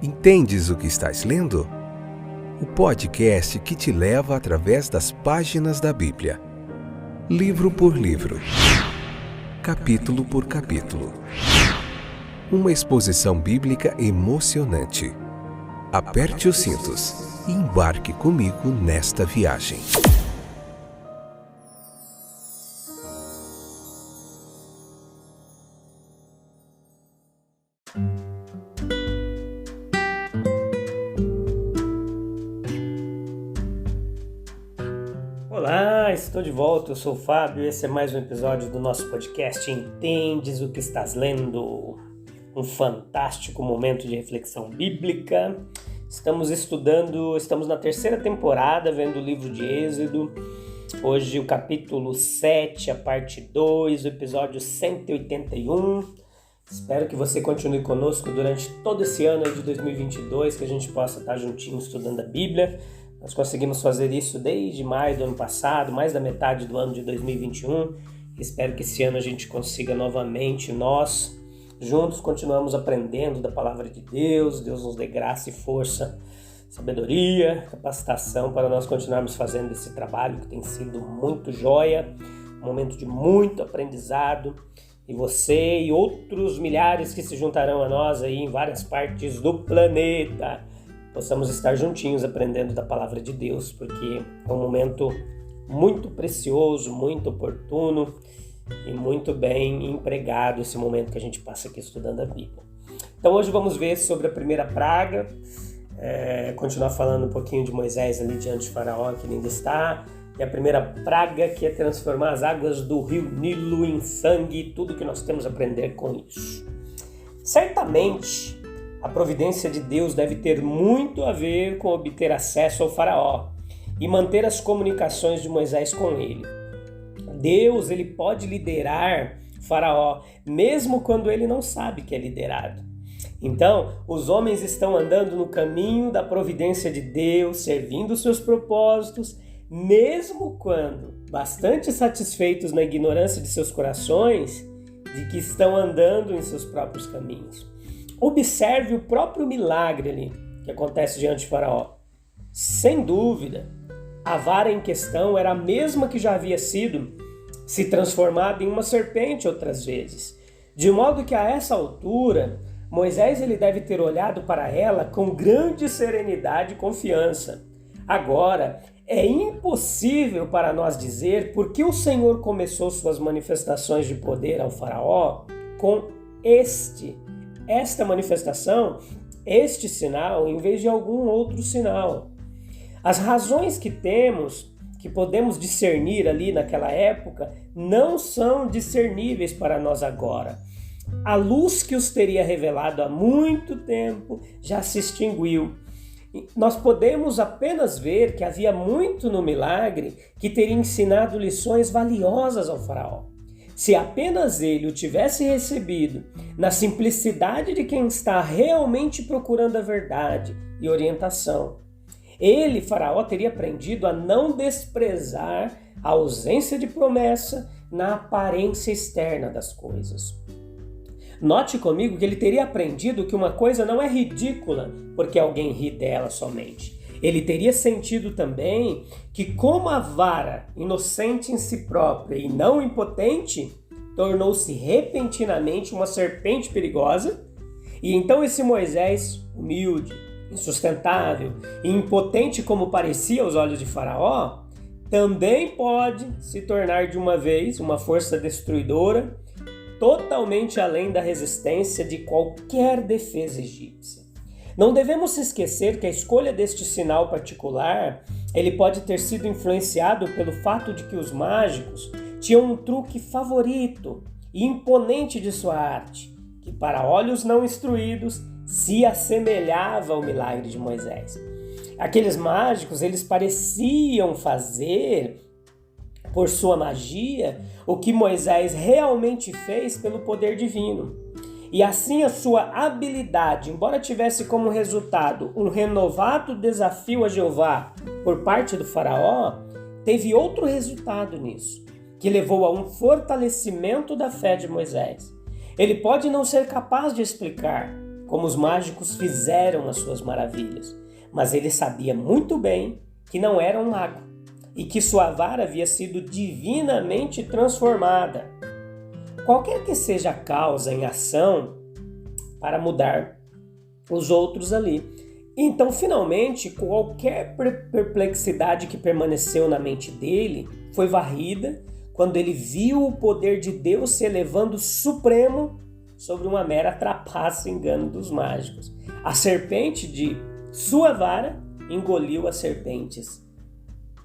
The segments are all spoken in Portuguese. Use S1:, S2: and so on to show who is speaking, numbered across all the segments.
S1: Entendes o que estás lendo? O podcast que te leva através das páginas da Bíblia. Livro por livro. Capítulo por capítulo. Uma exposição bíblica emocionante. Aperte os cintos e embarque comigo nesta viagem.
S2: Olá, estou de volta, eu sou o Fábio e esse é mais um episódio do nosso podcast Entendes o que estás lendo? Um fantástico momento de reflexão bíblica. Estamos na terceira temporada, vendo o livro de Êxodo. Hoje o capítulo 7, a parte 2, o episódio 181. Espero que você continue conosco durante todo esse ano de 2022, que a gente possa estar juntinho estudando a Bíblia. Nós conseguimos fazer isso desde maio do ano passado, mais da metade do ano de 2021. Espero que esse ano a gente consiga novamente, nós juntos continuamos aprendendo da palavra de Deus. Deus nos dê graça e força, sabedoria, capacitação para nós continuarmos fazendo esse trabalho que tem sido muito joia, um momento de muito aprendizado. E você e outros milhares que se juntarão a nós aí em várias partes do planeta, possamos estar juntinhos aprendendo da palavra de Deus, porque é um momento muito precioso, muito oportuno e muito bem empregado esse momento que a gente passa aqui estudando a Bíblia. Então hoje vamos ver sobre a primeira praga, continuar falando um pouquinho de Moisés ali diante de Faraó, que ainda está, e a primeira praga que é transformar as águas do rio Nilo em sangue, tudo que nós temos a aprender com isso. Certamente, a providência de Deus deve ter muito a ver com obter acesso ao Faraó e manter as comunicações de Moisés com ele. Deus, ele pode liderar Faraó, mesmo quando ele não sabe que é liderado. Então, os homens estão andando no caminho da providência de Deus, servindo os seus propósitos, mesmo quando bastante satisfeitos na ignorância de seus corações, de que estão andando em seus próprios caminhos. Observe o próprio milagre ali que acontece diante de Faraó. Sem dúvida, a vara em questão era a mesma que já havia sido se transformado em uma serpente outras vezes. De modo que a essa altura, Moisés ele deve ter olhado para ela com grande serenidade e confiança. Agora, é impossível para nós dizer por que o Senhor começou suas manifestações de poder ao Faraó com esta manifestação, este sinal, em vez de algum outro sinal. As razões que podemos discernir ali naquela época, não são discerníveis para nós agora. A luz que os teria revelado há muito tempo já se extinguiu. Nós podemos apenas ver que havia muito no milagre que teria ensinado lições valiosas ao Faraó. Se apenas ele o tivesse recebido na simplicidade de quem está realmente procurando a verdade e orientação, ele, Faraó, teria aprendido a não desprezar a ausência de promessa na aparência externa das coisas. Note comigo que ele teria aprendido que uma coisa não é ridícula porque alguém ri dela somente. Ele teria sentido também que, como a vara, inocente em si própria e não impotente, tornou-se repentinamente uma serpente perigosa, e então esse Moisés, humilde, insustentável e impotente como parecia aos olhos de Faraó, também pode se tornar de uma vez uma força destruidora, totalmente além da resistência de qualquer defesa egípcia. Não devemos se esquecer que a escolha deste sinal particular, ele pode ter sido influenciado pelo fato de que os mágicos tinham um truque favorito e imponente de sua arte, que para olhos não instruídos se assemelhava ao milagre de Moisés. Aqueles mágicos, eles pareciam fazer, por sua magia, o que Moisés realmente fez pelo poder divino. E assim a sua habilidade, embora tivesse como resultado um renovado desafio a Jeová por parte do Faraó, teve outro resultado nisso, que levou a um fortalecimento da fé de Moisés. Ele pode não ser capaz de explicar como os mágicos fizeram as suas maravilhas, mas ele sabia muito bem que não era um mago e que sua vara havia sido divinamente transformada. Qualquer que seja a causa em ação para mudar os outros ali. Então, finalmente, qualquer perplexidade que permaneceu na mente dele foi varrida quando ele viu o poder de Deus se elevando supremo sobre uma mera trapaça e engano dos mágicos. A serpente de sua vara engoliu as serpentes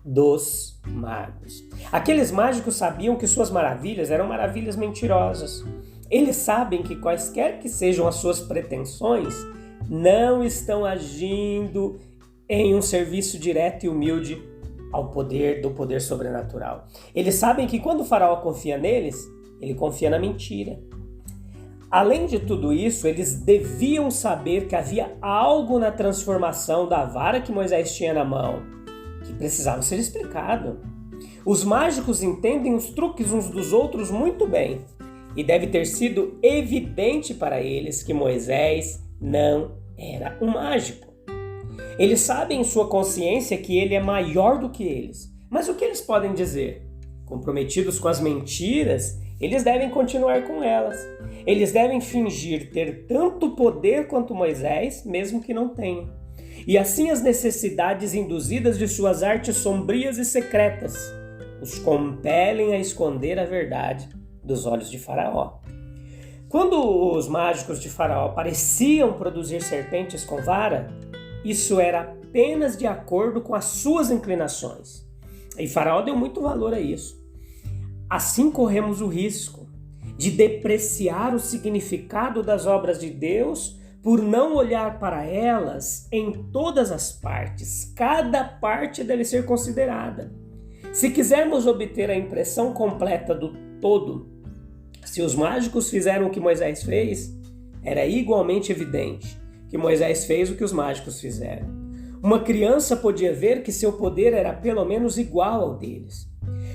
S2: dos magos. Aqueles mágicos sabiam que suas maravilhas eram maravilhas mentirosas. Eles sabem que quaisquer que sejam as suas pretensões, não estão agindo em um serviço direto e humilde ao poder do poder sobrenatural. Eles sabem que quando o faraó confia neles, ele confia na mentira. Além de tudo isso, eles deviam saber que havia algo na transformação da vara que Moisés tinha na mão, que precisava ser explicado. Os mágicos entendem os truques uns dos outros muito bem, e deve ter sido evidente para eles que Moisés não era um mágico. Eles sabem em sua consciência que ele é maior do que eles. Mas o que eles podem dizer? Comprometidos com as mentiras, eles devem continuar com elas. Eles devem fingir ter tanto poder quanto Moisés, mesmo que não tenham. E assim as necessidades induzidas de suas artes sombrias e secretas os compelem a esconder a verdade dos olhos de Faraó. Quando os mágicos de Faraó pareciam produzir serpentes com vara, isso era apenas de acordo com as suas inclinações. E Faraó deu muito valor a isso. Assim corremos o risco de depreciar o significado das obras de Deus por não olhar para elas em todas as partes. Cada parte deve ser considerada. Se quisermos obter a impressão completa do todo, se os mágicos fizeram o que Moisés fez, era igualmente evidente que Moisés fez o que os mágicos fizeram. Uma criança podia ver que seu poder era pelo menos igual ao deles.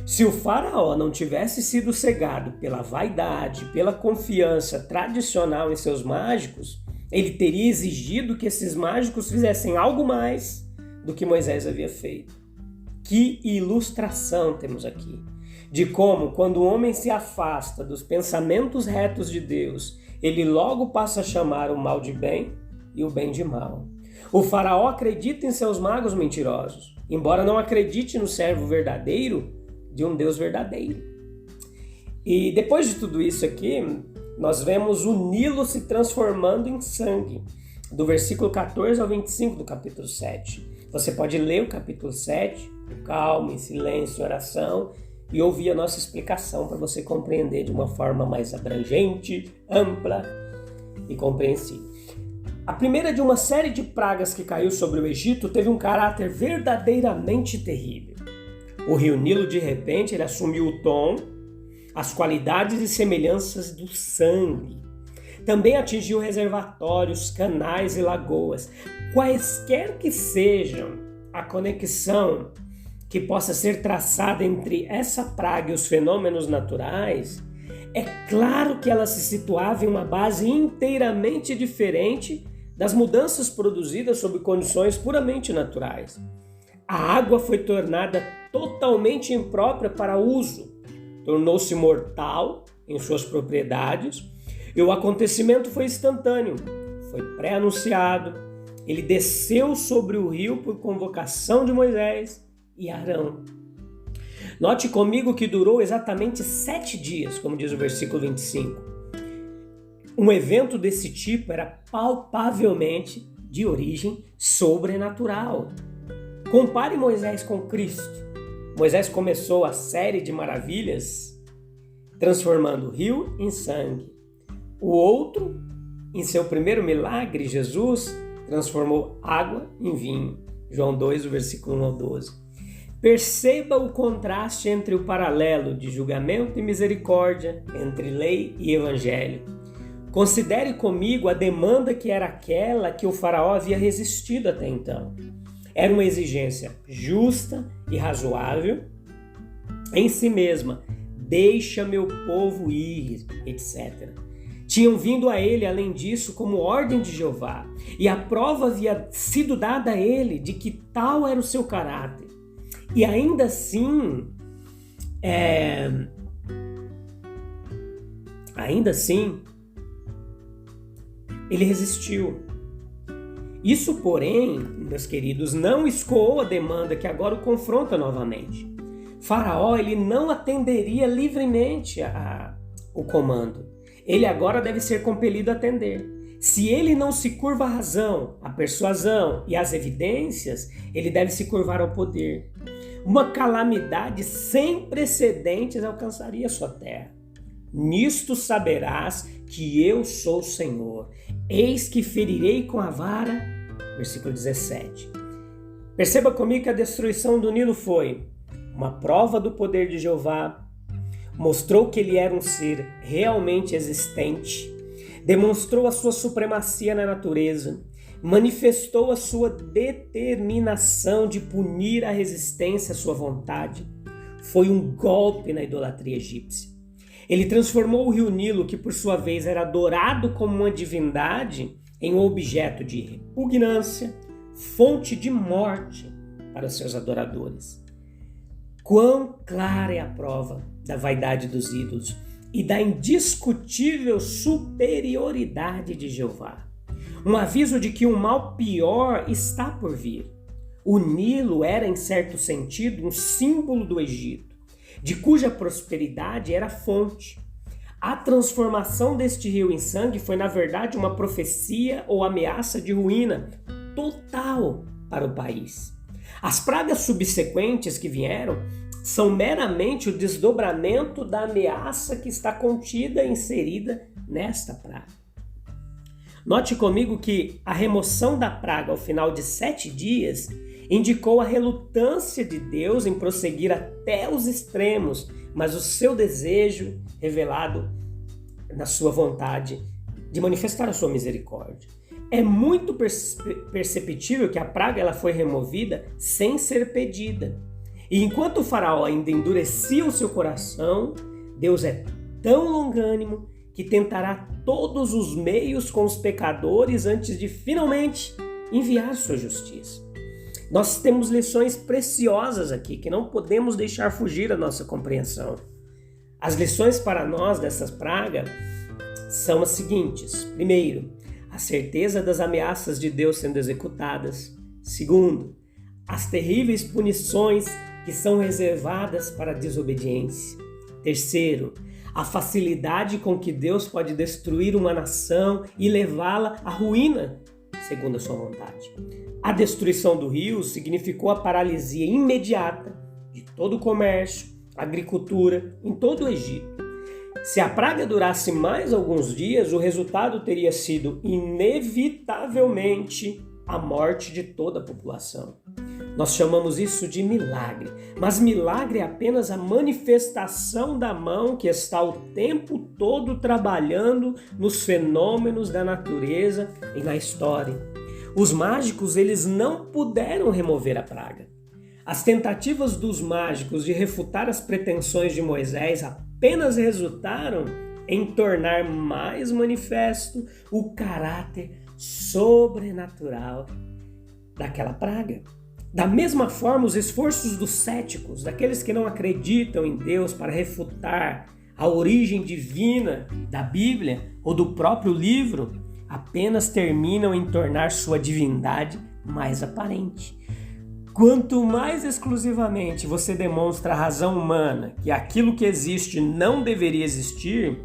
S2: Se o faraó não tivesse sido cegado pela vaidade, pela confiança tradicional em seus mágicos, ele teria exigido que esses mágicos fizessem algo mais do que Moisés havia feito. Que ilustração temos aqui de como, quando o homem se afasta dos pensamentos retos de Deus, ele logo passa a chamar o mal de bem e o bem de mal. O faraó acredita em seus magos mentirosos, embora não acredite no servo verdadeiro de um Deus verdadeiro. E depois de tudo isso aqui, nós vemos o Nilo se transformando em sangue, do versículo 14 ao 25 do capítulo 7. Você pode ler o capítulo 7, com calma, em silêncio, em oração, e ouvir a nossa explicação para você compreender de uma forma mais abrangente, ampla e compreensível. A primeira de uma série de pragas que caiu sobre o Egito teve um caráter verdadeiramente terrível. O rio Nilo, de repente, ele assumiu o tom, as qualidades e semelhanças do sangue. Também atingiu reservatórios, canais e lagoas. Quaisquer que sejam a conexão que possa ser traçada entre essa praga e os fenômenos naturais, é claro que ela se situava em uma base inteiramente diferente das mudanças produzidas sob condições puramente naturais. A água foi tornada totalmente imprópria para uso, tornou-se mortal em suas propriedades e o acontecimento foi instantâneo, foi pré-anunciado, ele desceu sobre o rio por convocação de Moisés e Arão. Note comigo que durou exatamente 7 dias, como diz o versículo 25. Um evento desse tipo era palpavelmente de origem sobrenatural. Compare Moisés com Cristo. Moisés começou a série de maravilhas transformando o rio em sangue. O outro, em seu primeiro milagre, Jesus transformou água em vinho. João 2, o versículo 1 ao 12. Perceba o contraste entre o paralelo de julgamento e misericórdia, entre lei e evangelho. Considere comigo a demanda que era aquela que o faraó havia resistido até então. Era uma exigência justa e razoável em si mesma. Deixa meu povo ir, etc. tinham vindo a ele, além disso, como ordem de Jeová. E a prova havia sido dada a ele de que tal era o seu caráter. E ainda assim, ele resistiu. Isso, porém, meus queridos, não escoou a demanda que agora o confronta novamente. Faraó, ele não atenderia livremente o comando. Ele agora deve ser compelido a atender. Se ele não se curva à razão, à persuasão e às evidências, ele deve se curvar ao poder. Uma calamidade sem precedentes alcançaria sua terra. Nisto saberás que eu sou o Senhor. Eis que ferirei com a vara. Versículo 17. Perceba comigo que a destruição do Nilo foi uma prova do poder de Jeová, mostrou que ele era um ser realmente existente, demonstrou a sua supremacia na natureza, manifestou a sua determinação de punir a resistência à sua vontade. Foi um golpe na idolatria egípcia. Ele transformou o rio Nilo, que por sua vez era adorado como uma divindade, em um objeto de repugnância, fonte de morte para os seus adoradores. Quão clara é a prova da vaidade dos ídolos e da indiscutível superioridade de Jeová. Um aviso de que um mal pior está por vir. O Nilo era, em certo sentido, um símbolo do Egito, de cuja prosperidade era a fonte. A transformação deste rio em sangue foi, na verdade, uma profecia ou ameaça de ruína total para o país. As pragas subsequentes que vieram são meramente o desdobramento da ameaça que está contida e inserida nesta praga. Note comigo que a remoção da praga ao final de 7 dias indicou a relutância de Deus em prosseguir até os extremos, mas o seu desejo revelado na sua vontade de manifestar a sua misericórdia. É muito perceptível que a praga ela foi removida sem ser pedida. E enquanto o faraó ainda endurecia o seu coração, Deus é tão longânimo que tentará todos os meios com os pecadores antes de finalmente enviar sua justiça. Nós temos lições preciosas aqui que não podemos deixar fugir da nossa compreensão. As lições para nós dessas pragas são as seguintes. Primeiro, a certeza das ameaças de Deus sendo executadas. Segundo, as terríveis punições que são reservadas para a desobediência. Terceiro, a facilidade com que Deus pode destruir uma nação e levá-la à ruína, segundo a sua vontade. A destruição do rio significou a paralisia imediata de todo o comércio, agricultura em todo o Egito. Se a praga durasse mais alguns dias, o resultado teria sido inevitavelmente a morte de toda a população. Nós chamamos isso de milagre, mas milagre é apenas a manifestação da mão que está o tempo todo trabalhando nos fenômenos da natureza e na história. Os mágicos, eles não puderam remover a praga. As tentativas dos mágicos de refutar as pretensões de Moisés apenas resultaram em tornar mais manifesto o caráter sobrenatural daquela praga. Da mesma forma, os esforços dos céticos, daqueles que não acreditam em Deus para refutar a origem divina da Bíblia ou do próprio livro, apenas terminam em tornar sua divindade mais aparente. Quanto mais exclusivamente você demonstra a razão humana que aquilo que existe não deveria existir,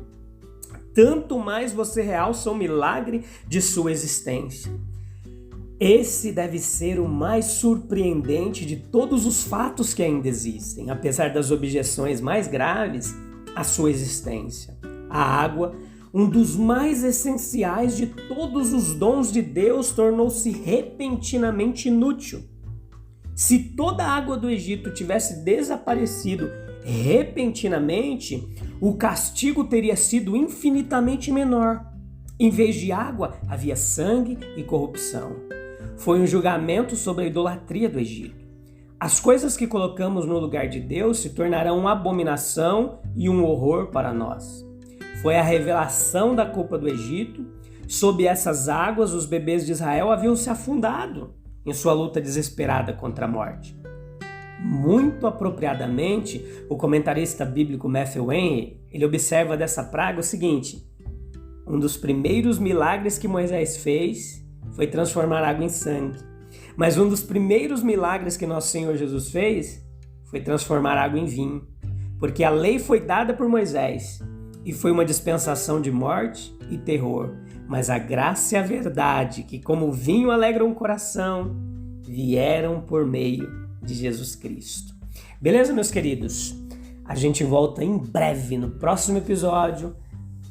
S2: tanto mais você realça o milagre de sua existência. Esse deve ser o mais surpreendente de todos os fatos que ainda existem, apesar das objeções mais graves à sua existência. A água, um dos mais essenciais de todos os dons de Deus, tornou-se repentinamente inútil. Se toda a água do Egito tivesse desaparecido repentinamente, o castigo teria sido infinitamente menor. Em vez de água, havia sangue e corrupção. Foi um julgamento sobre a idolatria do Egito. As coisas que colocamos no lugar de Deus se tornarão uma abominação e um horror para nós. foi a revelação da culpa do Egito. Sob essas águas, os bebês de Israel haviam se afundado em sua luta desesperada contra a morte. Muito apropriadamente, o comentarista bíblico Matthew Henry, ele observa dessa praga o seguinte: um dos primeiros milagres que Moisés fez foi transformar água em sangue. Mas um dos primeiros milagres que nosso Senhor Jesus fez foi transformar água em vinho. Porque a lei foi dada por Moisés e foi uma dispensação de morte e terror. Mas a graça e a verdade, que como vinho alegram o coração, vieram por meio de Jesus Cristo. Beleza, meus queridos? A gente volta em breve no próximo episódio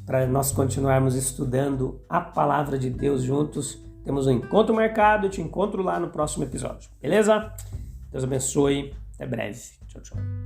S2: para nós continuarmos estudando a palavra de Deus juntos. Temos um encontro marcado, eu te encontro lá no próximo episódio. Beleza? Deus abençoe. Até breve. Tchau, tchau.